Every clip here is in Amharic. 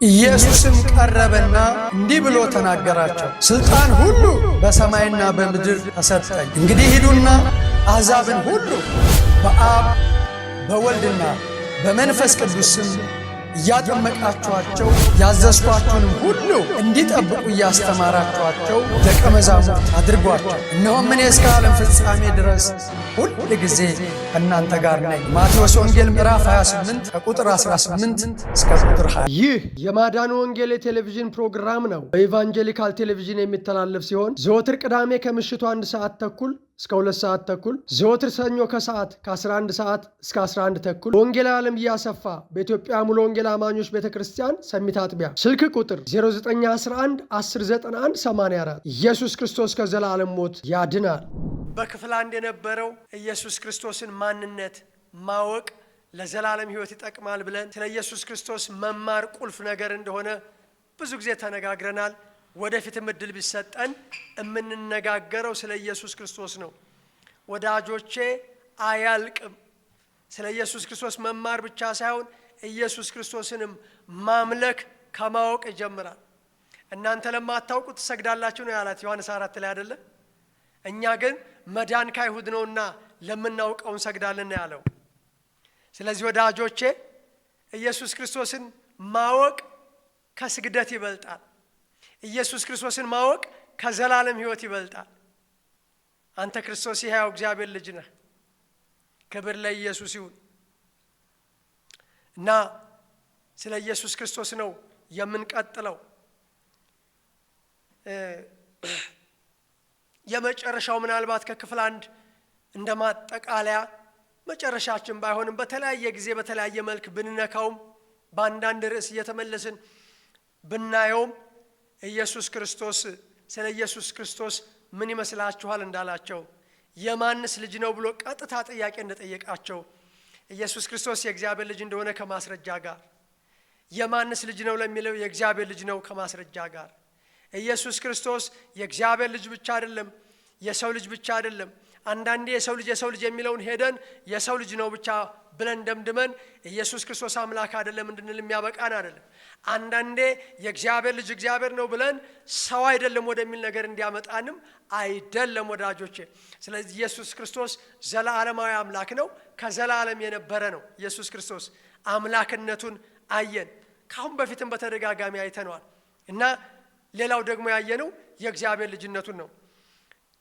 ኢየሱስም ቀረበና እንዲህ ብሎ ተናገራቸው፣ ስልጣን ሁሉ በሰማይና በምድር ተሰጠኝ። እንግዲህ ሂዱና አሕዛብን ሁሉ በአብ በወልድና በመንፈስ ቅዱስ ስም እያጠመቃችኋቸው ያዘዝኳችሁንም ሁሉ እንዲጠብቁ እያስተማራችኋቸው ደቀ መዛሙርት አድርጓቸው። እነሆም እኔ እስከ ዓለም ፍጻሜ ድረስ ሁል ጊዜ ከእናንተ ጋር ነኝ። ማቴዎስ ወንጌል ምዕራፍ 28 ከቁጥር 18 እስከ ቁጥር 20። ይህ የማዳኑ ወንጌል የቴሌቪዥን ፕሮግራም ነው። በኢቫንጀሊካል ቴሌቪዥን የሚተላለፍ ሲሆን ዘወትር ቅዳሜ ከምሽቱ 1 ሰዓት ተኩል እስከ 2 ሰዓት ተኩል፣ ዘወትር ሰኞ ከሰዓት ከ11 ሰዓት እስከ 11 ተኩል በወንጌላዊ ዓለም እያሰፋ በኢትዮጵያ ሙሉ ወንጌል አማኞች ቤተክርስቲያን ሰሚት አጥቢያ። ስልክ ቁጥር 0911 1091 84። ኢየሱስ ክርስቶስ ከዘላለም ሞት ያድናል። በክፍል 1 የነበረው ኢየሱስ ክርስቶስን ማንነት ማወቅ ለዘላለም ሕይወት ይጠቅማል ብለን ስለ ኢየሱስ ክርስቶስ መማር ቁልፍ ነገር እንደሆነ ብዙ ጊዜ ተነጋግረናል። ወደፊትም እድል ቢሰጠን የምንነጋገረው ስለ ኢየሱስ ክርስቶስ ነው። ወዳጆቼ አያልቅም። ስለ ኢየሱስ ክርስቶስ መማር ብቻ ሳይሆን ኢየሱስ ክርስቶስንም ማምለክ ከማወቅ ይጀምራል። እናንተ ለማታውቁ ትሰግዳላችሁ ነው ያላት ዮሐንስ 4 ላይ አይደለ? እኛ ግን መዳን ከአይሁድ ነውና ለምናውቀው እንሰግዳለን ያለው። ስለዚህ ወዳጆቼ ኢየሱስ ክርስቶስን ማወቅ ከስግደት ይበልጣል። ኢየሱስ ክርስቶስን ማወቅ ከዘላለም ሕይወት ይበልጣል። አንተ ክርስቶስ የሕያው እግዚአብሔር ልጅ ነህ። ክብር ለኢየሱስ ይሁን። እና ስለ ኢየሱስ ክርስቶስ ነው የምንቀጥለው። የመጨረሻው ምናልባት ከክፍል 1 እንደማጠቃለያ መጨረሻችን ባይሆንም በተለያየ ጊዜ በተለያየ መልክ ብንነካውም በአንዳንድ ርዕስ እየተመለስን ብናየውም ኢየሱስ ክርስቶስ ስለ ኢየሱስ ክርስቶስ ምን ይመስላችኋል እንዳላቸው፣ የማንስ ልጅ ነው ብሎ ቀጥታ ጥያቄ እንደጠየቃቸው፣ ኢየሱስ ክርስቶስ የእግዚአብሔር ልጅ እንደሆነ ከማስረጃ ጋር፣ የማንስ ልጅ ነው ለሚለው የእግዚአብሔር ልጅ ነው ከማስረጃ ጋር፣ ኢየሱስ ክርስቶስ የእግዚአብሔር ልጅ ብቻ አይደለም፣ የሰው ልጅ ብቻ አይደለም። አንዳንዴ የሰው ልጅ የሚለውን ሄደን የሰው ልጅ ነው ብቻ ብለን ደምድመን ኢየሱስ ክርስቶስ አምላክ አይደለም እንድንል የሚያበቃን አይደለም። አንዳንዴ የእግዚአብሔር ልጅ እግዚአብሔር ነው ብለን ሰው አይደለም ወደሚል ነገር እንዲያመጣንም አይደለም ወዳጆቼ። ስለዚህ ኢየሱስ ክርስቶስ ዘላለማዊ አምላክ ነው፣ ከዘላለም የነበረ ነው። ኢየሱስ ክርስቶስ አምላክነቱን አየን። ካሁን በፊትም በተደጋጋሚ አይተነዋል። እና ሌላው ደግሞ ያየነው የእግዚአብሔር ልጅነቱን ነው።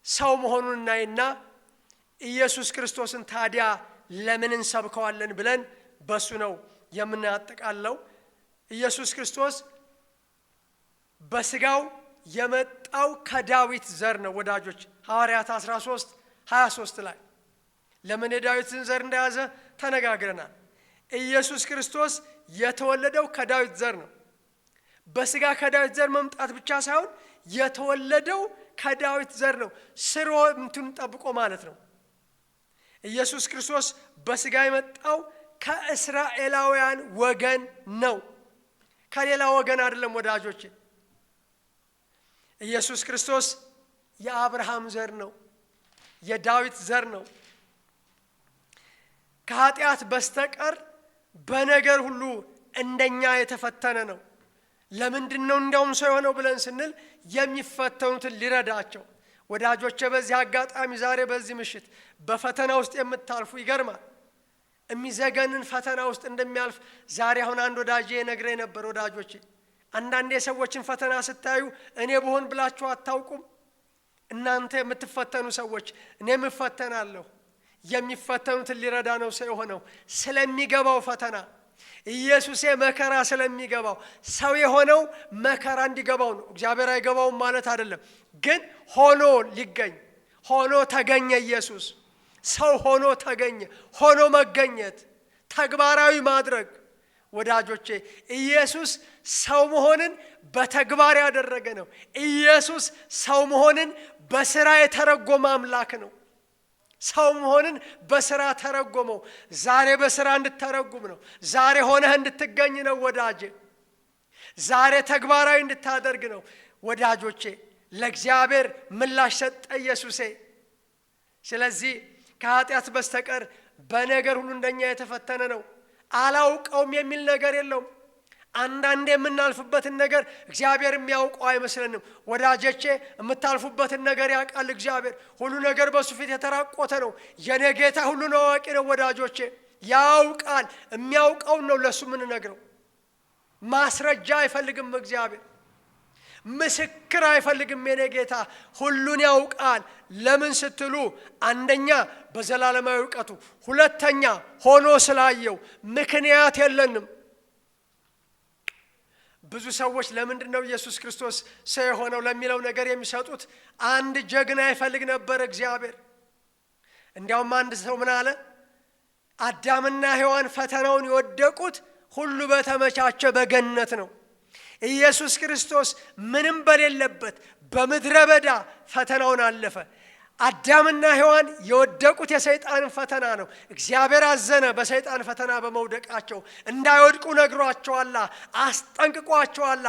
ሰው መሆኑን እናይና ኢየሱስ ክርስቶስን ታዲያ ለምን እንሰብከዋለን ብለን በሱ ነው የምናጠቃለው። ኢየሱስ ክርስቶስ በስጋው የመጣው ከዳዊት ዘር ነው ወዳጆች። ሐዋርያት 13:23 ላይ ለምን የዳዊትን ዘር እንደያዘ ተነጋግረናል። ኢየሱስ ክርስቶስ የተወለደው ከዳዊት ዘር ነው። በስጋ ከዳዊት ዘር መምጣት ብቻ ሳይሆን የተወለደው ከዳዊት ዘር ነው። ስርወቱን ጠብቆ ማለት ነው። ኢየሱስ ክርስቶስ በስጋ የመጣው ከእስራኤላውያን ወገን ነው፣ ከሌላ ወገን አይደለም ወዳጆች። ኢየሱስ ክርስቶስ የአብርሃም ዘር ነው፣ የዳዊት ዘር ነው። ከኃጢአት በስተቀር በነገር ሁሉ እንደኛ የተፈተነ ነው። ለምንድን ነው እንደውም ሰው የሆነው ብለን ስንል የሚፈተኑትን ሊረዳቸው። ወዳጆቼ በዚህ አጋጣሚ ዛሬ በዚህ ምሽት በፈተና ውስጥ የምታልፉ ይገርማል። የሚዘገንን ፈተና ውስጥ እንደሚያልፍ ዛሬ አሁን አንድ ወዳጄ ነግረኝ ነበር። ወዳጆቼ አንዳንዴ የሰዎችን ፈተና ስታዩ እኔ ብሆን ብላችሁ አታውቁም? እናንተ የምትፈተኑ ሰዎች እኔም እፈተናለሁ። የሚፈተኑትን ሊረዳ ነው ሰው የሆነው ስለሚገባው ፈተና። ኢየሱስ መከራ ስለሚገባው ሰው የሆነው መከራ እንዲገባው ነው። እግዚአብሔር አይገባውም ማለት አይደለም፣ ግን ሆኖ ሊገኝ ሆኖ ተገኘ። ኢየሱስ ሰው ሆኖ ተገኘ። ሆኖ መገኘት ተግባራዊ ማድረግ ወዳጆቼ፣ ኢየሱስ ሰው መሆንን በተግባር ያደረገ ነው። ኢየሱስ ሰው መሆንን በስራ የተረጎመ አምላክ ነው። ሰው መሆንን በስራ ተረጎመው። ዛሬ በስራ እንድተረጉም ነው። ዛሬ ሆነህ እንድትገኝ ነው ወዳጄ። ዛሬ ተግባራዊ እንድታደርግ ነው ወዳጆቼ። ለእግዚአብሔር ምላሽ ሰጠ ኢየሱሴ። ስለዚህ ከኃጢአት በስተቀር በነገር ሁሉ እንደኛ የተፈተነ ነው። አላውቀውም የሚል ነገር የለውም። አንዳንዴ የምናልፍበትን ነገር እግዚአብሔር የሚያውቀው አይመስልንም። ወዳጆቼ የምታልፉበትን ነገር ያውቃል እግዚአብሔር። ሁሉ ነገር በሱ ፊት የተራቆተ ነው። የኔ ጌታ ሁሉን አዋቂ ነው ወዳጆቼ፣ ያውቃል። የሚያውቀውን ነው ለሱ ምን ነግረው። ማስረጃ አይፈልግም እግዚአብሔር፣ ምስክር አይፈልግም። የኔ ጌታ ሁሉን ያውቃል። ለምን ስትሉ አንደኛ በዘላለማዊ ዕውቀቱ፣ ሁለተኛ ሆኖ ስላየው። ምክንያት የለንም። ብዙ ሰዎች ለምንድነው ኢየሱስ ክርስቶስ ሰው የሆነው ለሚለው ነገር የሚሰጡት አንድ ጀግና ይፈልግ ነበር እግዚአብሔር። እንዲያውም አንድ ሰው ምን አለ? አዳምና ሔዋን ፈተናውን የወደቁት ሁሉ በተመቻቸ በገነት ነው። ኢየሱስ ክርስቶስ ምንም በሌለበት በምድረ በዳ ፈተናውን አለፈ። አዳምና ሔዋን የወደቁት የሰይጣንን ፈተና ነው። እግዚአብሔር አዘነ በሰይጣን ፈተና በመውደቃቸው። እንዳይወድቁ ነግሯቸዋል፣ አስጠንቅቋቸዋል፣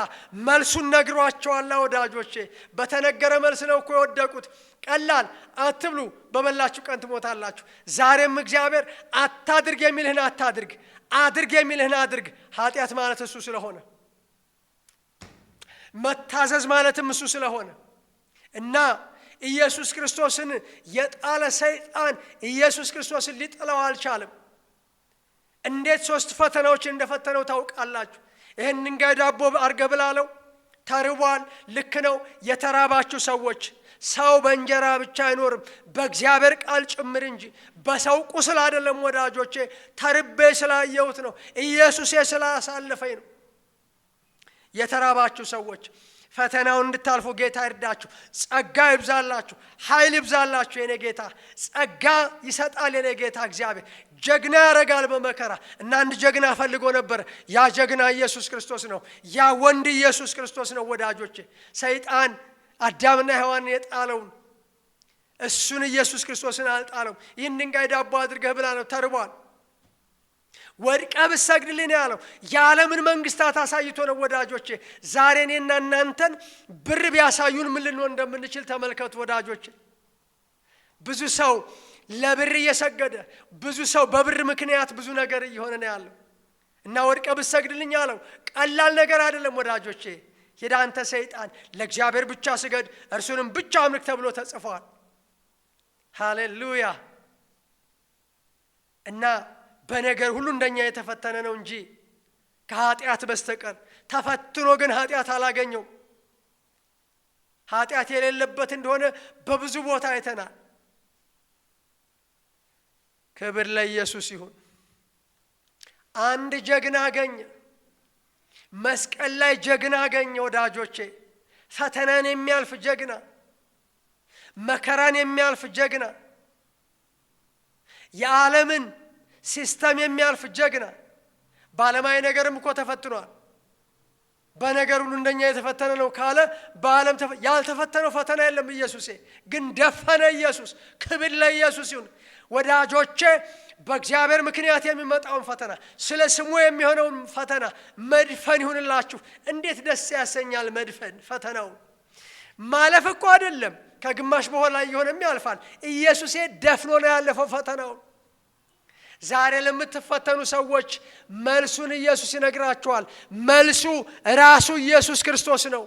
መልሱን ነግሯቸዋል። ወዳጆቼ በተነገረ መልስ ነው እኮ የወደቁት። ቀላል አትብሉ በበላችሁ ቀን ትሞታላችሁ። ዛሬም እግዚአብሔር አታድርግ የሚልህን አታድርግ፣ አድርግ የሚልህን አድርግ። ኃጢአት ማለት እሱ ስለሆነ፣ መታዘዝ ማለትም እሱ ስለሆነ እና ኢየሱስ ክርስቶስን የጣለ ሰይጣን ኢየሱስ ክርስቶስን ሊጥለው አልቻለም። እንዴት ሶስት ፈተናዎች እንደፈተነው ታውቃላችሁ? ይሄን ድንጋይ ዳቦ አርገ ብላለው፣ ተርቧል። ልክ ነው። የተራባችሁ ሰዎች ሰው በእንጀራ ብቻ አይኖርም በእግዚአብሔር ቃል ጭምር እንጂ በሰው ቁስል አይደለም ወዳጆቼ። ተርቤ ስላየሁት ነው፣ ኢየሱስ ስላሳለፈኝ ነው። የተራባችሁ ሰዎች ፈተናውን እንድታልፉ ጌታ ይርዳችሁ። ጸጋ ይብዛላችሁ፣ ኃይል ይብዛላችሁ። የኔ ጌታ ጸጋ ይሰጣል። የኔ ጌታ እግዚአብሔር ጀግና ያረጋል በመከራ። እና አንድ ጀግና ፈልጎ ነበር። ያ ጀግና ኢየሱስ ክርስቶስ ነው። ያ ወንድ ኢየሱስ ክርስቶስ ነው ወዳጆቼ። ሰይጣን አዳምና ሔዋንን የጣለውን እሱን ኢየሱስ ክርስቶስን አልጣለው። ይህን ድንጋይ ዳቦ አድርገህ ብላ ነው። ተርቧል። ወድቀ ብሰግድልኝ ያለው የዓለምን መንግስታት አሳይቶ ነው ወዳጆቼ። ዛሬ እኔና እናንተን ብር ቢያሳዩን ምን ልንሆን እንደምንችል ተመልከቱ ወዳጆቼ። ብዙ ሰው ለብር እየሰገደ፣ ብዙ ሰው በብር ምክንያት ብዙ ነገር እየሆነ ነው ያለው። እና ወድቀ ብሰግድልኝ ያለው ቀላል ነገር አይደለም ወዳጆቼ። ሄዳ አንተ ሰይጣን ለእግዚአብሔር ብቻ ስገድ እርሱንም ብቻ አምልክ ተብሎ ተጽፏል። ሃሌሉያ። እና በነገር ሁሉ እንደኛ የተፈተነ ነው እንጂ ከኃጢአት በስተቀር ተፈትኖ ግን ኃጢአት አላገኘው። ኃጢአት የሌለበት እንደሆነ በብዙ ቦታ አይተናል። ክብር ለኢየሱስ ይሁን። አንድ ጀግና አገኘ፣ መስቀል ላይ ጀግና አገኘ ወዳጆቼ። ፈተናን የሚያልፍ ጀግና፣ መከራን የሚያልፍ ጀግና፣ የዓለምን ሲስተም የሚያልፍ ጀግና። በዓለማዊ ነገርም እኮ ተፈትኗል። በነገር ሁሉ እንደኛ የተፈተነ ነው ካለ በዓለም ያልተፈተነው ፈተና የለም። ኢየሱስ ግን ደፈነ። ኢየሱስ ክብር ለኢየሱስ ይሁን ወዳጆቼ። በእግዚአብሔር ምክንያት የሚመጣውን ፈተና፣ ስለ ስሙ የሚሆነውን ፈተና መድፈን ይሁንላችሁ። እንዴት ደስ ያሰኛል መድፈን። ፈተናው ማለፍ እኮ አይደለም፣ ከግማሽ በኋላ እየሆነም ያልፋል። ኢየሱስ ደፍኖ ነው ያለፈው ፈተናው። ዛሬ ለምትፈተኑ ሰዎች መልሱን ኢየሱስ ይነግራቸዋል። መልሱ ራሱ ኢየሱስ ክርስቶስ ነው።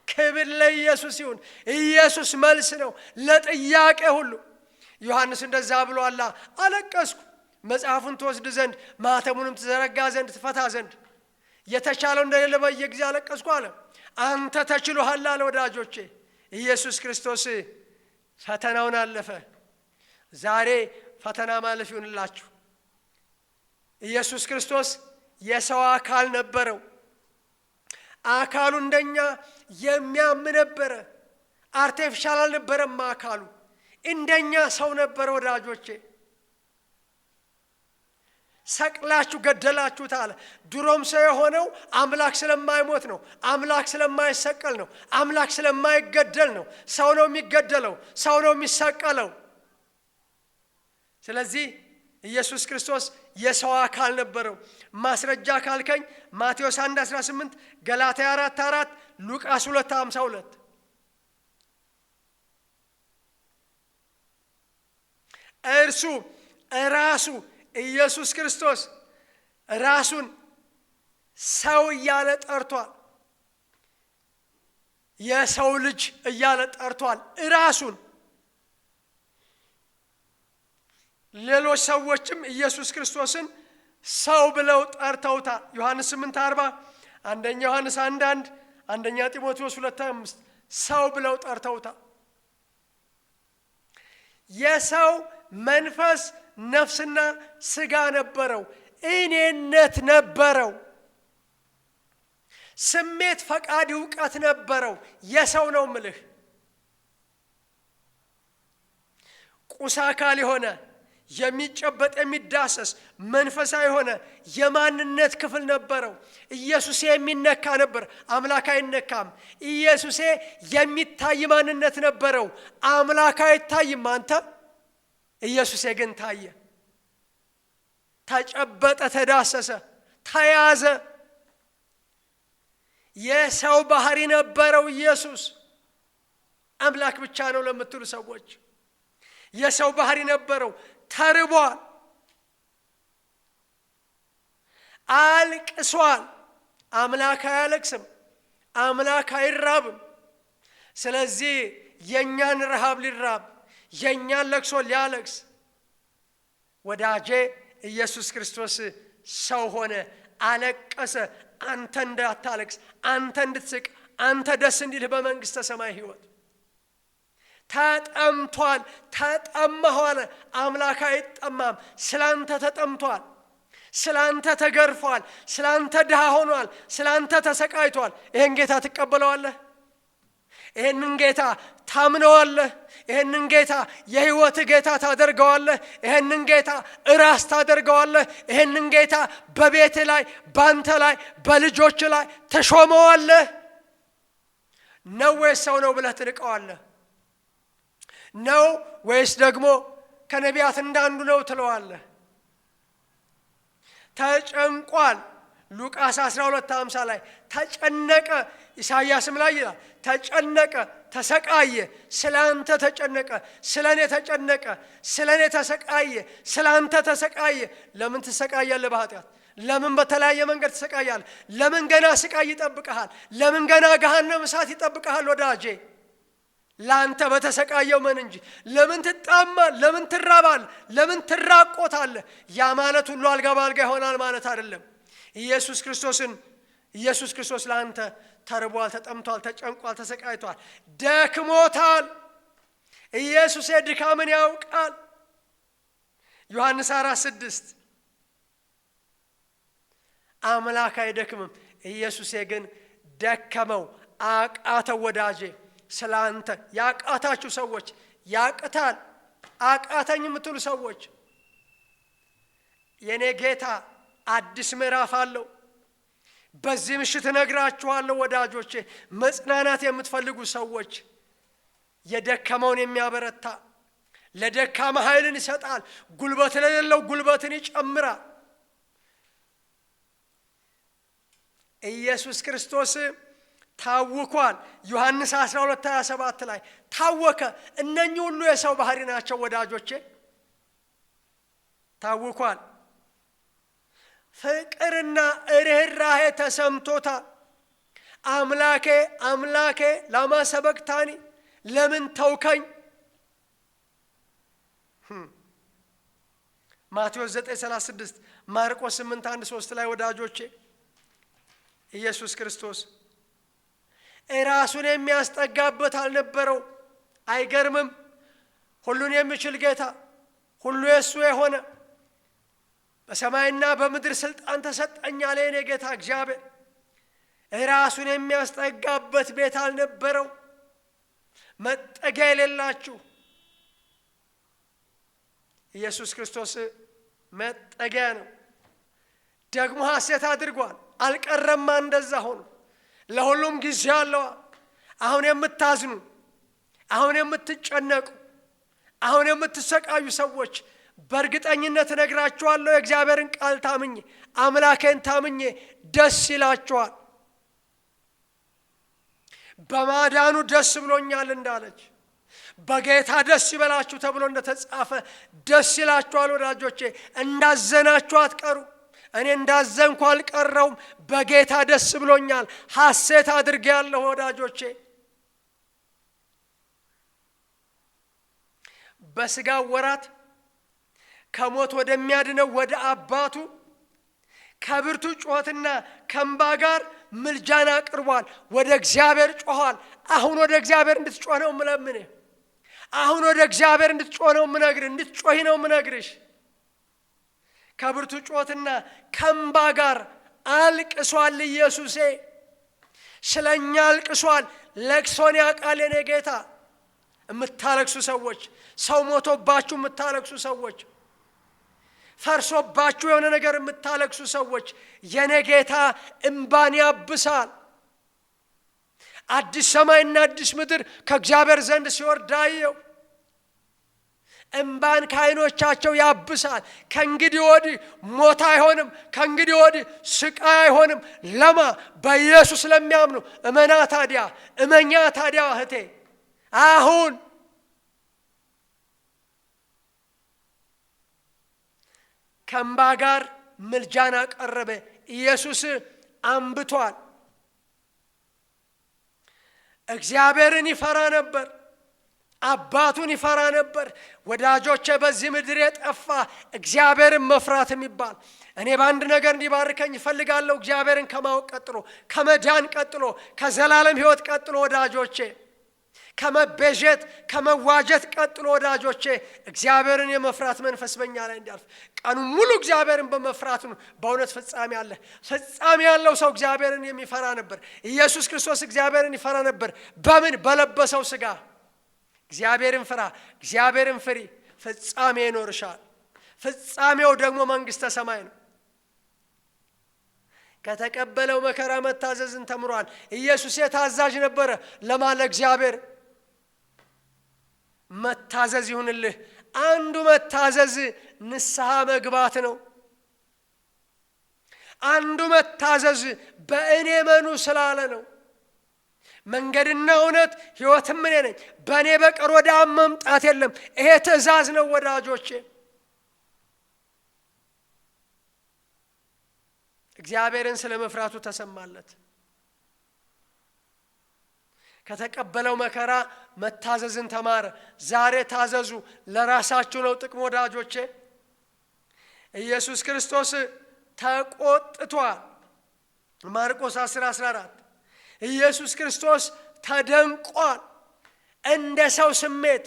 ክብር ለኢየሱስ ይሁን። ኢየሱስ መልስ ነው ለጥያቄ ሁሉ። ዮሐንስ እንደዛ ብሏል፣ አለቀስኩ መጽሐፉን ትወስድ ዘንድ ማኅተሙንም ትዘረጋ ዘንድ ትፈታ ዘንድ የተቻለው እንደሌለ በየጊዜው አለቀስኩ አለ። አንተ ተችሎሃል አለ። ወዳጆቼ ኢየሱስ ክርስቶስ ፈተናውን አለፈ። ዛሬ ፈተና ማለፍ ይሁንላችሁ። ኢየሱስ ክርስቶስ የሰው አካል ነበረው። አካሉ እንደኛ የሚያም ነበረ። አርቲፊሻል አልነበረም አካሉ፣ እንደኛ ሰው ነበረ ወዳጆቼ። ሰቅላችሁ ገደላችሁት አለ። ድሮም ሰው የሆነው አምላክ ስለማይሞት ነው። አምላክ ስለማይሰቀል ነው። አምላክ ስለማይገደል ነው። ሰው ነው የሚገደለው፣ ሰው ነው የሚሰቀለው። ስለዚህ ኢየሱስ ክርስቶስ የሰው አካል ነበረው። ማስረጃ ካልከኝ ማቴዎስ 1:18፣ ገላትያ 4:4፣ ሉቃስ 2:52። እርሱ ራሱ ኢየሱስ ክርስቶስ ራሱን ሰው እያለ ጠርቷል። የሰው ልጅ እያለ ጠርቷል ራሱን። ሌሎች ሰዎችም ኢየሱስ ክርስቶስን ሰው ብለው ጠርተውታል። ዮሐንስ 8:40፣ አንደኛ ዮሐንስ 1:1፣ አንደኛ ጢሞቴዎስ 2:5 ሰው ብለው ጠርተውታል። የሰው መንፈስ ነፍስና ስጋ ነበረው፣ እኔነት ነበረው፣ ስሜት፣ ፈቃድ፣ ዕውቀት ነበረው። የሰው ነው ምልህ። ቁስ አካል የሆነ የሚጨበጥ የሚዳሰስ መንፈሳዊ የሆነ የማንነት ክፍል ነበረው። ኢየሱስ የሚነካ ነበር፣ አምላክ አይነካም። ኢየሱስ የሚታይ ማንነት ነበረው፣ አምላክ አይታይም። አንተ ኢየሱስ ግን ታየ፣ ተጨበጠ፣ ተዳሰሰ፣ ተያዘ። የሰው ባህሪ ነበረው ኢየሱስ። አምላክ ብቻ ነው ለምትሉ ሰዎች የሰው ባህሪ ነበረው። ተርቧል፣ አልቅሷል። አምላክ አያለቅስም፣ አምላክ አይራብም። ስለዚህ የኛን ረሃብ ሊራብ፣ የኛን ለቅሶ ሊያለቅስ ወዳጄ ኢየሱስ ክርስቶስ ሰው ሆነ፣ አለቀሰ። አንተ እንዳታለቅስ፣ አንተ እንድትስቅ፣ አንተ ደስ እንዲልህ በመንግሥተ ሰማይ ሕይወት። ተጠምቷል፣ ተጠማሁ አለ። አምላክ አይጠማም። ስላንተ ተጠምቷል፣ ስላንተ ተገርፏል፣ ስላንተ ድሃ ሆኗል፣ ስላንተ ተሰቃይቷል። ይሄን ጌታ ትቀበለዋለህ? ይሄንን ጌታ ታምነዋለህ? ይሄንን ጌታ የሕይወት ጌታ ታደርገዋለህ? ይሄንን ጌታ ራስ ታደርገዋለህ? ይሄንን ጌታ በቤት ላይ፣ ባንተ ላይ፣ በልጆች ላይ ተሾመዋለህ? ነው ወይስ ሰው ነው ብለህ ትንቀዋለህ? ነው ወይስ ደግሞ ከነቢያት እንዳንዱ ነው ትለዋለህ? ተጨንቋል። ሉቃስ 12:50 ላይ ተጨነቀ። ኢሳይያስም ላይ ይላል ተጨነቀ፣ ተሰቃየ። ስላንተ ተጨነቀ፣ ስለኔ ተጨነቀ፣ ስለኔ ተሰቃየ፣ ስላንተ ተሰቃየ። ለምን ትሰቃያለህ? በኃጢአት ለምን በተለያየ መንገድ ትሰቃያለህ? ለምን ገና ስቃይ ይጠብቀሃል? ለምን ገና ገሃነም እሳት ይጠብቀሃል? ወዳጄ ላንተ በተሰቃየው ምን እንጂ። ለምን ትጣማል? ለምን ትራባል? ለምን ትራቆታለህ? ያ ማለት ሁሉ አልጋ ባልጋ ይሆናል ማለት አይደለም። ኢየሱስ ክርስቶስ ላንተ ተርቧል፣ ተጠምቷል፣ ተጨንቋል፣ ተሰቃይቷል፣ ደክሞታል። ኢየሱስ ድካምን ያውቃል። ዮሐንስ 4:6 አምላክ አይደክምም። ኢየሱስ ግን ደከመው፣ አቃተው። ወዳጄ ስላንተ ያቃታችሁ ሰዎች፣ ያቅታል፣ አቃተኝ የምትሉ ሰዎች የኔ ጌታ አዲስ ምዕራፍ አለው። በዚህ ምሽት እነግራችኋለሁ ወዳጆቼ፣ መጽናናት የምትፈልጉ ሰዎች የደከመውን የሚያበረታ ለደካማ ኃይልን ይሰጣል፣ ጉልበት ለሌለው ጉልበትን ይጨምራል። ኢየሱስ ክርስቶስ ታውኳል። ዮሐንስ 12:27 ላይ ታወከ። እነኚህ ሁሉ የሰው ባህሪ ናቸው ወዳጆቼ። ታውኳል። ፍቅርና ርኅራኄ ተሰምቶታል። አምላኬ አምላኬ ለማ ሰበቅታኒ፣ ለምን ተውከኝ? ማቴዎስ 9:36 ማርቆስ 8:1-3 ላይ ወዳጆቼ ኢየሱስ ክርስቶስ ራሱን የሚያስጠጋበት አልነበረው። አይገርምም? ሁሉን የሚችል ጌታ፣ ሁሉ የሱ የሆነ በሰማይና በምድር ስልጣን ተሰጠኝ አለ የኔ ጌታ እግዚአብሔር። ራሱን የሚያስጠጋበት ቤት አልነበረው። መጠጊያ የሌላችሁ ኢየሱስ ክርስቶስ መጠጊያ ነው። ደግሞ ሐሴት አድርጓል። አልቀረማ እንደዛ ሆኖ ለሁሉም ጊዜ አለው። አሁን የምታዝኑ፣ አሁን የምትጨነቁ፣ አሁን የምትሰቃዩ ሰዎች በእርግጠኝነት እነግራችኋለሁ የእግዚአብሔርን ቃል ታምኜ፣ አምላኬን ታምኜ ደስ ይላችኋል። በማዳኑ ደስ ብሎኛል እንዳለች በጌታ ደስ ይበላችሁ ተብሎ እንደተጻፈ ደስ ይላችኋል ወዳጆቼ። እንዳዘናችሁ አትቀሩ፣ እኔ እንዳዘንኩ አልቀረውም፣ በጌታ ደስ ብሎኛል፣ ሐሴት አድርጌያለሁ። ወዳጆቼ በሥጋ ወራት ከሞት ወደሚያድነው ወደ አባቱ ከብርቱ ጩኸትና ከእንባ ጋር ምልጃን አቅርቧል። ወደ እግዚአብሔር ጮኋል። አሁን ወደ እግዚአብሔር እንድትጮህ ነው የምለምንህ። አሁን ወደ እግዚአብሔር እንድትጮህ ነው የምነግርህ፣ እንድትጮህ ነው የምነግርሽ። ከብርቱ ጩኸትና ከእንባ ጋር አልቅሷል። ኢየሱሴ ስለኛ አልቅሷል። ለቅሶን ያውቃል የኔ ጌታ። የምታለቅሱ ሰዎች፣ ሰው ሞቶባችሁ የምታለቅሱ ሰዎች፣ ፈርሶባችሁ የሆነ ነገር የምታለቅሱ ሰዎች፣ የኔ ጌታ እንባን ያብሳል። አዲስ ሰማይና አዲስ ምድር ከእግዚአብሔር ዘንድ ሲወርድ አየሁ። እንባን ከዓይኖቻቸው ያብሳል። ከእንግዲህ ወዲህ ሞት አይሆንም። ከእንግዲህ ወዲህ ስቃይ አይሆንም። ለማ በኢየሱስ ለሚያምኑ እመና ታዲያ፣ እመኛ ታዲያ እህቴ። አሁን ከእንባ ጋር ምልጃን አቀረበ። ኢየሱስ አንብቷል። እግዚአብሔርን ይፈራ ነበር። አባቱን ይፈራ ነበር። ወዳጆቼ በዚህ ምድር የጠፋ እግዚአብሔርን መፍራት የሚባል እኔ በአንድ ነገር እንዲባርከኝ እፈልጋለሁ። እግዚአብሔርን ከማወቅ ቀጥሎ፣ ከመዳን ቀጥሎ፣ ከዘላለም ሕይወት ቀጥሎ ወዳጆቼ፣ ከመቤዠት ከመዋጀት ቀጥሎ ወዳጆቼ እግዚአብሔርን የመፍራት መንፈስ በእኛ ላይ እንዲያልፍ ቀኑን ሙሉ እግዚአብሔርን በመፍራት ነው በእውነት ፍጻሜ አለ። ፍጻሜ ያለው ሰው እግዚአብሔርን የሚፈራ ነበር። ኢየሱስ ክርስቶስ እግዚአብሔርን ይፈራ ነበር። በምን? በለበሰው ሥጋ። እግዚአብሔርን ፍራ፣ እግዚአብሔርን ፍሪ፣ ፍጻሜ ይኖርሻል። ፍጻሜው ደግሞ መንግሥተ ሰማይ ነው። ከተቀበለው መከራ መታዘዝን ተምሯል። ኢየሱስ የታዛዥ ነበረ። ለማለ እግዚአብሔር መታዘዝ ይሁንልህ። አንዱ መታዘዝ ንስሐ መግባት ነው። አንዱ መታዘዝ በእኔ መኑ ስላለ ነው። መንገድና እውነት ሕይወትም እኔ ነኝ፣ በእኔ በቀር ወደ አብ መምጣት የለም። ይሄ ትእዛዝ ነው ወዳጆቼ። እግዚአብሔርን ስለ መፍራቱ ተሰማለት። ከተቀበለው መከራ መታዘዝን ተማረ። ዛሬ ታዘዙ፣ ለራሳችሁ ነው ጥቅም ወዳጆቼ። ኢየሱስ ክርስቶስ ተቆጥቷል። ማርቆስ 10:14 ኢየሱስ ክርስቶስ ተደንቋል። እንደ ሰው ስሜት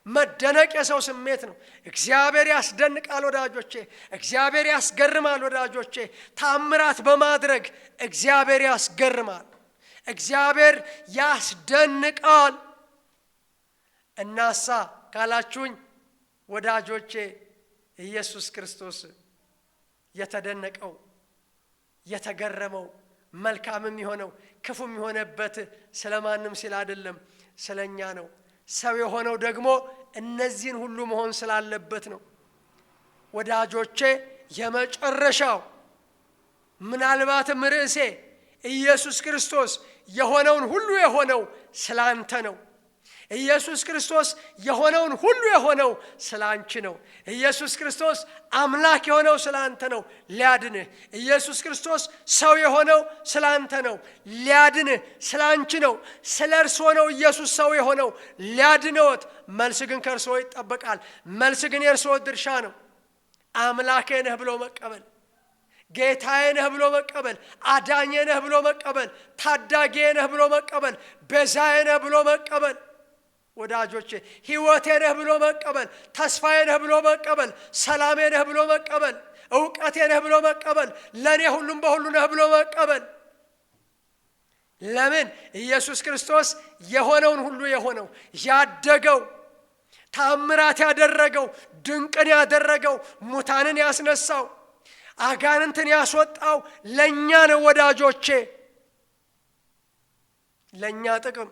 መደነቅ የሰው ስሜት ነው። እግዚአብሔር ያስደንቃል ወዳጆቼ። እግዚአብሔር ያስገርማል ወዳጆቼ። ታምራት በማድረግ እግዚአብሔር ያስገርማል። እግዚአብሔር ያስደንቃል። እናሳ ካላችሁኝ ወዳጆቼ ኢየሱስ ክርስቶስ የተደነቀው የተገረመው መልካምም የሆነው ክፉም የሆነበት ስለማንም ሲል አይደለም፣ ስለኛ ነው። ሰው የሆነው ደግሞ እነዚህን ሁሉ መሆን ስላለበት ነው። ወዳጆቼ የመጨረሻው ምናልባትም ርዕሴ ኢየሱስ ክርስቶስ የሆነውን ሁሉ የሆነው ስላንተ ነው። ኢየሱስ ክርስቶስ የሆነውን ሁሉ የሆነው ስላንቺ ነው። ኢየሱስ ክርስቶስ አምላክ የሆነው ስላንተ ነው ሊያድንህ። ኢየሱስ ክርስቶስ ሰው የሆነው ስላንተ ነው ሊያድንህ፣ ስላንቺ ነው። ስለ እርሶ ነው ኢየሱስ ሰው የሆነው ሊያድነዎት። መልስ ግን ከእርሶ ይጠበቃል። መልስ ግን የእርሶ ድርሻ ነው። አምላኬ ነህ ብሎ መቀበል፣ ጌታዬ ነህ ብሎ መቀበል፣ አዳኜ ነህ ብሎ መቀበል፣ ታዳጌ ነህ ብሎ መቀበል፣ ቤዛዬ ነህ ብሎ መቀበል። ወዳጆቼ ሕይወቴ ነህ ብሎ መቀበል፣ ተስፋዬ ነህ ብሎ መቀበል፣ ሰላሜ ነህ ብሎ መቀበል፣ እውቀቴ ነህ ብሎ መቀበል፣ ለእኔ ሁሉም በሁሉ ነህ ብሎ መቀበል። ለምን? ኢየሱስ ክርስቶስ የሆነውን ሁሉ የሆነው ያደገው፣ ታምራት ያደረገው፣ ድንቅን ያደረገው፣ ሙታንን ያስነሳው፣ አጋንንትን ያስወጣው ለእኛ ነው ወዳጆቼ። ለእኛ ጥቅም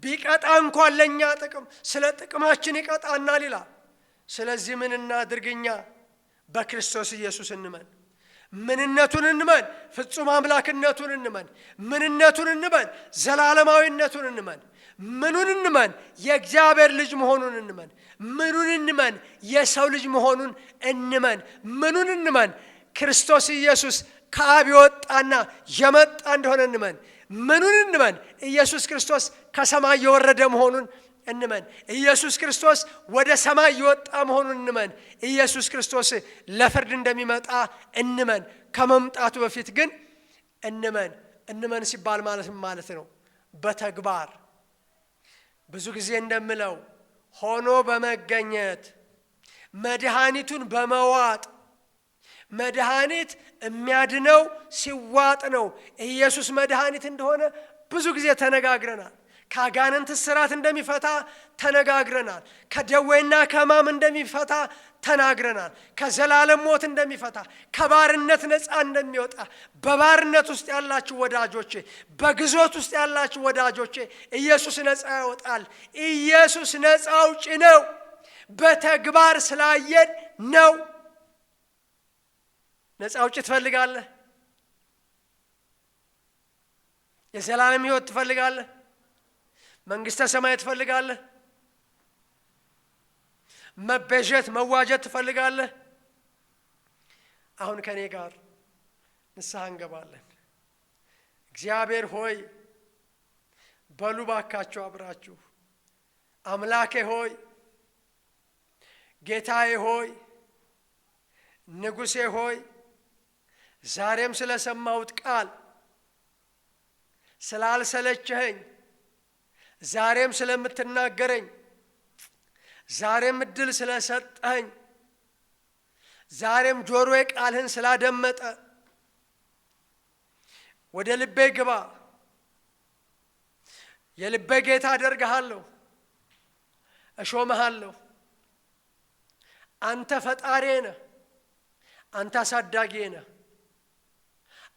ቢቀጣ እንኳን ለእኛ ጥቅም፣ ስለ ጥቅማችን ይቀጣናል ይላል። ስለዚህ ምን እናድርግኛ? በክርስቶስ ኢየሱስ እንመን። ምንነቱን እንመን፣ ፍጹም አምላክነቱን እንመን። ምንነቱን እንመን፣ ዘላለማዊነቱን እንመን። ምኑን እንመን? የእግዚአብሔር ልጅ መሆኑን እንመን። ምኑን እንመን? የሰው ልጅ መሆኑን እንመን። ምኑን እንመን? ክርስቶስ ኢየሱስ ከአብ የወጣና የመጣ እንደሆነ እንመን። ምኑን እንመን? ኢየሱስ ክርስቶስ ከሰማይ የወረደ መሆኑን እንመን። ኢየሱስ ክርስቶስ ወደ ሰማይ የወጣ መሆኑን እንመን። ኢየሱስ ክርስቶስ ለፍርድ እንደሚመጣ እንመን። ከመምጣቱ በፊት ግን እንመን ሲባል ማለት ነው በተግባር ብዙ ጊዜ እንደምለው ሆኖ በመገኘት መድኃኒቱን በመዋጥ መድኃኒት የሚያድነው ሲዋጥ ነው። ኢየሱስ መድኃኒት እንደሆነ ብዙ ጊዜ ተነጋግረናል። ከአጋንንት እስራት እንደሚፈታ ተነጋግረናል። ከደዌና ከሕማም እንደሚፈታ ተናግረናል። ከዘላለም ሞት እንደሚፈታ፣ ከባርነት ነፃ እንደሚወጣ። በባርነት ውስጥ ያላችሁ ወዳጆቼ፣ በግዞት ውስጥ ያላችሁ ወዳጆቼ ኢየሱስ ነፃ ያወጣል። ኢየሱስ ነፃ አውጪ ነው። በተግባር ስላየን ነው። ነፃ አውጪ ትፈልጋለህ? የዘላለም ሕይወት ትፈልጋለህ? መንግሥተ ሰማይ ትፈልጋለህ? መቤዠት መዋጀት ትፈልጋለህ? አሁን ከኔ ጋር ንስሐ እንገባለን። እግዚአብሔር ሆይ በሉ ባካችሁ አብራችሁ። አምላኬ ሆይ፣ ጌታዬ ሆይ፣ ንጉሴ ሆይ፣ ዛሬም ስለሰማሁት ቃል ስላልሰለቸኸኝ፣ ዛሬም ስለምትናገረኝ፣ ዛሬም እድል ስለሰጠኸኝ፣ ዛሬም ጆሮዬ ቃልህን ስላደመጠ ወደ ልቤ ግባ። የልቤ ጌታ አደርግሃለሁ፣ እሾምሃለሁ። አንተ ፈጣሪ ነህ፣ አንተ አሳዳጊ ነህ፣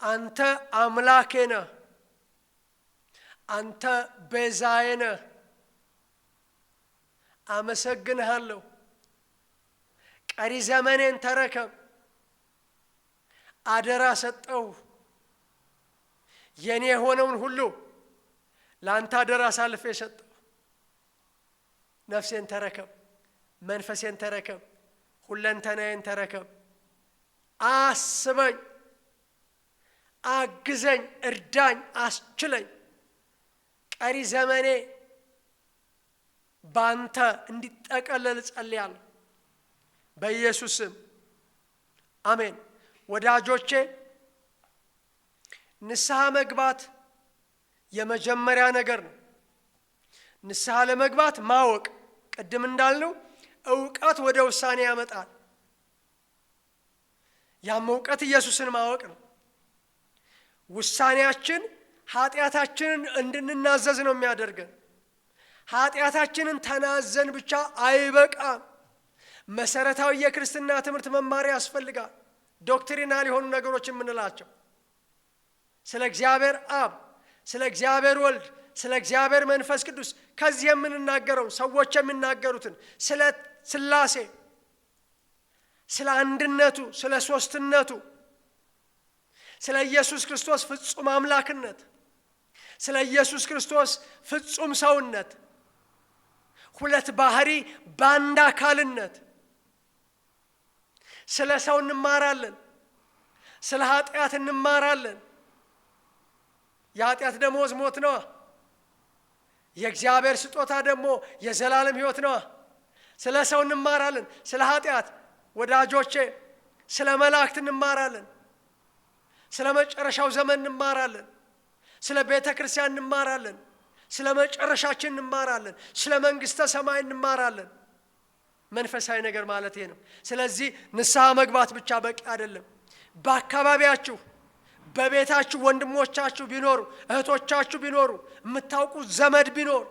አንተ አምላኬ ነህ፣ አንተ ቤዛዬ ነህ። አመሰግንሃለሁ። ቀሪ ዘመኔን ተረከብ። አደራ ሰጠው። የኔ የሆነውን ሁሉ ለአንተ አደራ አሳልፌ ሰጠው። ነፍሴን ተረከብ፣ መንፈሴን ተረከብ፣ ሁለንተናዬን ተረከብ። አስበኝ፣ አግዘኝ፣ እርዳኝ፣ አስችለኝ። ቀሪ ዘመኔ ባንተ እንዲጠቀለል ጸልያለሁ በኢየሱስ ስም አሜን። ወዳጆቼ ንስሐ መግባት የመጀመሪያ ነገር ነው። ንስሐ ለመግባት ማወቅ፣ ቅድም እንዳልነው እውቀት ወደ ውሳኔ ያመጣል። ያም እውቀት ኢየሱስን ማወቅ ነው። ውሳኔያችን ኃጢአታችንን እንድንናዘዝ ነው የሚያደርገን። ኃጢአታችንን ተናዘን ብቻ አይበቃም። መሰረታዊ የክርስትና ትምህርት መማሪያ ያስፈልጋል። ዶክትሪናል የሆኑ ነገሮች የምንላቸው ስለ እግዚአብሔር አብ፣ ስለ እግዚአብሔር ወልድ፣ ስለ እግዚአብሔር መንፈስ ቅዱስ፣ ከዚህ የምንናገረው ሰዎች የሚናገሩትን ስለ ሥላሴ፣ ስለ አንድነቱ፣ ስለ ሦስትነቱ፣ ስለ ኢየሱስ ክርስቶስ ፍጹም አምላክነት፣ ስለ ኢየሱስ ክርስቶስ ፍጹም ሰውነት፣ ሁለት ባህሪ በአንድ አካልነት ስለ ሰው እንማራለን። ስለ ኃጢአት እንማራለን። የኃጢአት ደሞዝ ሞት ነዋ። የእግዚአብሔር ስጦታ ደግሞ የዘላለም ሕይወት ነዋ። ስለ ሰው እንማራለን። ስለ ኃጢአት ወዳጆቼ ስለ መላእክት እንማራለን። ስለ መጨረሻው ዘመን እንማራለን። ስለ ቤተ ክርስቲያን እንማራለን። ስለ መጨረሻችን እንማራለን። ስለ መንግሥተ ሰማይ እንማራለን። መንፈሳዊ ነገር ማለት ይሄ ነው። ስለዚህ ንስሐ መግባት ብቻ በቂ አይደለም። በአካባቢያችሁ በቤታችሁ ወንድሞቻችሁ ቢኖሩ፣ እህቶቻችሁ ቢኖሩ፣ የምታውቁት ዘመድ ቢኖር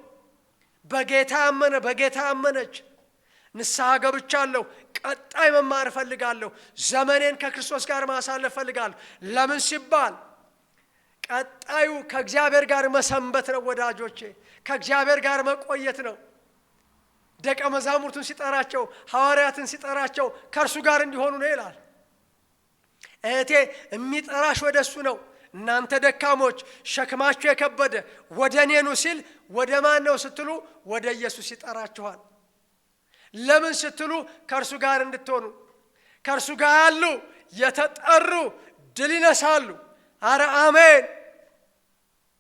በጌታ ያመነ በጌታ ያመነች ንስሐ ገብቻለሁ፣ ቀጣይ መማር እፈልጋለሁ፣ ዘመኔን ከክርስቶስ ጋር ማሳለፍ እፈልጋለሁ። ለምን ሲባል ቀጣዩ ከእግዚአብሔር ጋር መሰንበት ነው ወዳጆቼ፣ ከእግዚአብሔር ጋር መቆየት ነው። ደቀ መዛሙርቱን ሲጠራቸው፣ ሐዋርያትን ሲጠራቸው ከእርሱ ጋር እንዲሆኑ ነው ይላል። እህቴ የሚጠራሽ ወደ እሱ ነው። እናንተ ደካሞች ሸክማችሁ የከበደ ወደ እኔ ኑ ሲል ወደ ማን ነው ስትሉ ወደ ኢየሱስ ይጠራችኋል። ለምን ስትሉ ከእርሱ ጋር እንድትሆኑ። ከእርሱ ጋር ያሉ የተጠሩ ድል ይነሳሉ። አረ አሜን።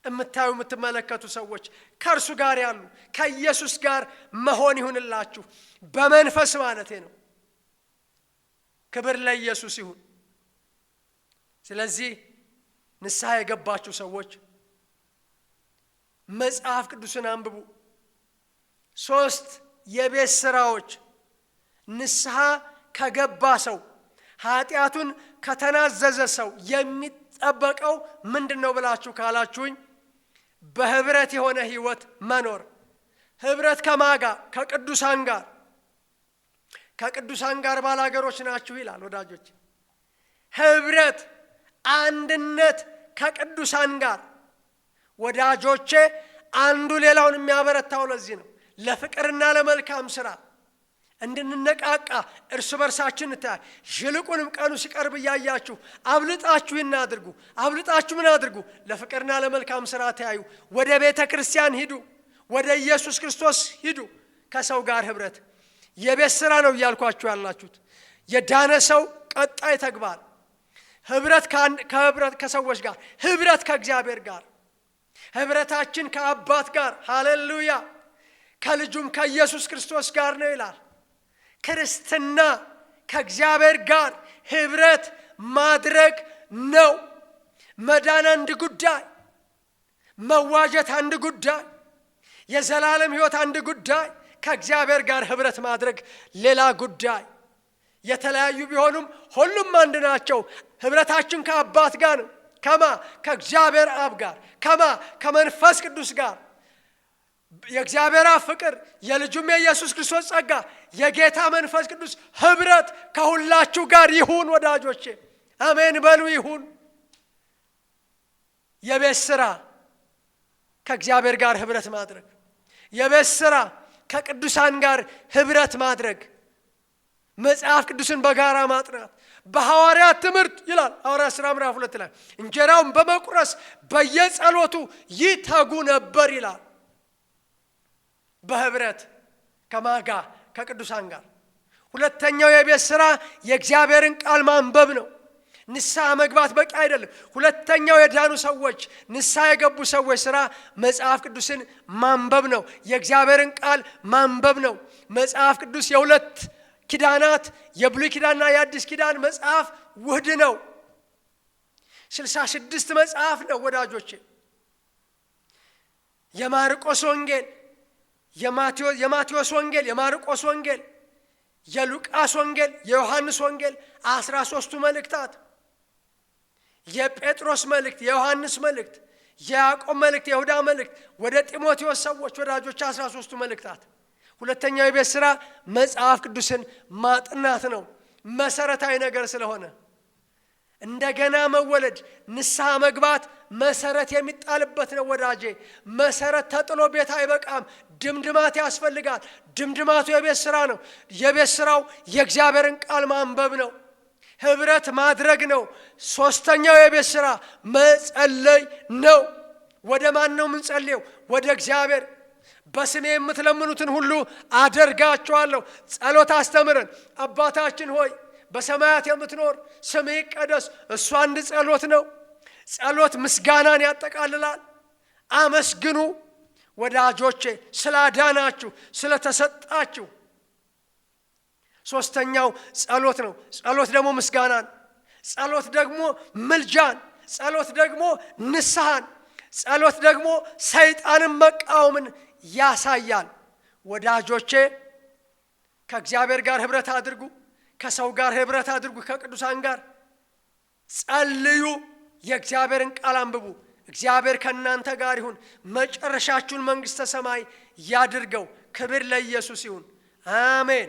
እምታዩ የምትመለከቱ ሰዎች ከእርሱ ጋር ያሉ ከኢየሱስ ጋር መሆን ይሁንላችሁ፣ በመንፈስ ማለቴ ነው። ክብር ለኢየሱስ ይሁን። ስለዚህ ንስሐ የገባችሁ ሰዎች መጽሐፍ ቅዱስን አንብቡ። 3 የቤት ሥራዎች ንስሐ ከገባ ሰው ኃጢአቱን ከተናዘዘ ሰው የሚጠበቀው ምንድነው ብላችሁ ካላችሁኝ፣ በህብረት የሆነ ህይወት መኖር። ህብረት ከማጋ ከቅዱሳን ጋር። ከቅዱሳን ጋር ባላገሮች ናችሁ ይላል ወዳጆች። ህብረት፣ አንድነት ከቅዱሳን ጋር ወዳጆቼ። አንዱ ሌላውን የሚያበረታው ለዚህ ነው፣ ለፍቅርና ለመልካም ሥራ እንድንነቃቃ እርስ በርሳችን እንታይ። ይልቁንም ቀኑ ሲቀርብ እያያችሁ አብልጣችሁ እናድርጉ። አብልጣችሁ ምን አድርጉ? ለፍቅርና ለመልካም ሥራ ተያዩ። ወደ ቤተ ክርስቲያን ሂዱ፣ ወደ ኢየሱስ ክርስቶስ ሂዱ። ከሰው ጋር ህብረት የቤት ሥራ ነው እያልኳችሁ ያላችሁት። የዳነ ሰው ቀጣይ ተግባር ህብረት ከሰዎች ጋር፣ ህብረት ከእግዚአብሔር ጋር፣ ህብረታችን ከአባት ጋር ሃሌሉያ፣ ከልጁም ከኢየሱስ ክርስቶስ ጋር ነው ይላል። ክርስትና ከእግዚአብሔር ጋር ህብረት ማድረግ ነው። መዳን አንድ ጉዳይ፣ መዋጀት አንድ ጉዳይ፣ የዘላለም ሕይወት አንድ ጉዳይ፣ ከእግዚአብሔር ጋር ህብረት ማድረግ ሌላ ጉዳይ። የተለያዩ ቢሆኑም ሁሉም አንድ ናቸው። ህብረታችን ከአባት ጋር ነው። ከማ ከእግዚአብሔር አብ ጋር። ከማ ከመንፈስ ቅዱስ ጋር። የእግዚአብሔር አብ ፍቅር፣ የልጁም የኢየሱስ ክርስቶስ ጸጋ፣ የጌታ መንፈስ ቅዱስ ህብረት ከሁላችሁ ጋር ይሁን ወዳጆቼ። አሜን በሉ። ይሁን። የቤት ሥራ ከእግዚአብሔር ጋር ህብረት ማድረግ፣ የቤት ሥራ ከቅዱሳን ጋር ህብረት ማድረግ፣ መጽሐፍ ቅዱስን በጋራ ማጥናት፣ በሐዋርያት ትምህርት ይላል ሐዋርያት ሥራ ምዕራፍ 2 ላይ እንጀራውን በመቁረስ በየጸሎቱ ይተጉ ነበር ይላል። በህብረት ከማጋ ከቅዱሳን ጋር። ሁለተኛው የቤት ሥራ የእግዚአብሔርን ቃል ማንበብ ነው። ንስሐ መግባት በቂ አይደለም። ሁለተኛው የዳኑ ሰዎች ንስሐ የገቡ ሰዎች ሥራ መጽሐፍ ቅዱስን ማንበብ ነው። የእግዚአብሔርን ቃል ማንበብ ነው። መጽሐፍ ቅዱስ የሁለት ኪዳናት የብሉይ ኪዳንና የአዲስ ኪዳን መጽሐፍ ውህድ ነው። 66 መጽሐፍ ነው ወዳጆቼ። የማርቆስ ወንጌል፣ የማቴዎስ ወንጌል፣ የማርቆስ ወንጌል፣ የሉቃስ ወንጌል፣ የዮሐንስ ወንጌል፣ 13ቱ መልእክታት፣ የጴጥሮስ መልእክት፣ የዮሐንስ መልእክት፣ የያዕቆብ መልእክት፣ የይሁዳ መልእክት፣ ወደ ጢሞቴዎስ ሰዎች ወዳጆች 13ቱ መልእክታት። ሁለተኛው የቤት ሥራ መጽሐፍ ቅዱስን ማጥናት ነው። መሰረታዊ ነገር ስለሆነ እንደገና መወለድ፣ ንስሐ መግባት መሰረት የሚጣልበት ነው ወዳጄ። መሰረት ተጥሎ ቤት አይበቃም፣ ድምድማት ያስፈልጋል። ድምድማቱ የቤት ሥራ ነው። የቤት ሥራው የእግዚአብሔርን ቃል ማንበብ ነው፣ ህብረት ማድረግ ነው። ሶስተኛው የቤት ሥራ መጸለይ ነው። ወደ ማን ነው የምንጸልየው? ወደ እግዚአብሔር። በስሜ የምትለምኑትን ሁሉ አደርጋችኋለሁ። ጸሎት አስተምረን። አባታችን ሆይ በሰማያት የምትኖር ስምህ ይቀደስ። እሱ አንድ ጸሎት ነው። ጸሎት ምስጋናን ያጠቃልላል። አመስግኑ ወዳጆቼ ስላዳናችሁ፣ ስለተሰጣችሁ። ሶስተኛው ጸሎት ነው። ጸሎት ደግሞ ምስጋናን፣ ጸሎት ደግሞ ምልጃን፣ ጸሎት ደግሞ ንስሐን፣ ጸሎት ደግሞ ሰይጣንን መቃወምን ያሳያል። ወዳጆቼ ከእግዚአብሔር ጋር ህብረት አድርጉ፣ ከሰው ጋር ህብረት አድርጉ፣ ከቅዱሳን ጋር ጸልዩ፣ የእግዚአብሔርን ቃል አንብቡ። እግዚአብሔር ከእናንተ ጋር ይሁን። መጨረሻችሁን መንግሥተ ሰማይ ያድርገው። ክብር ለኢየሱስ ይሁን። አሜን።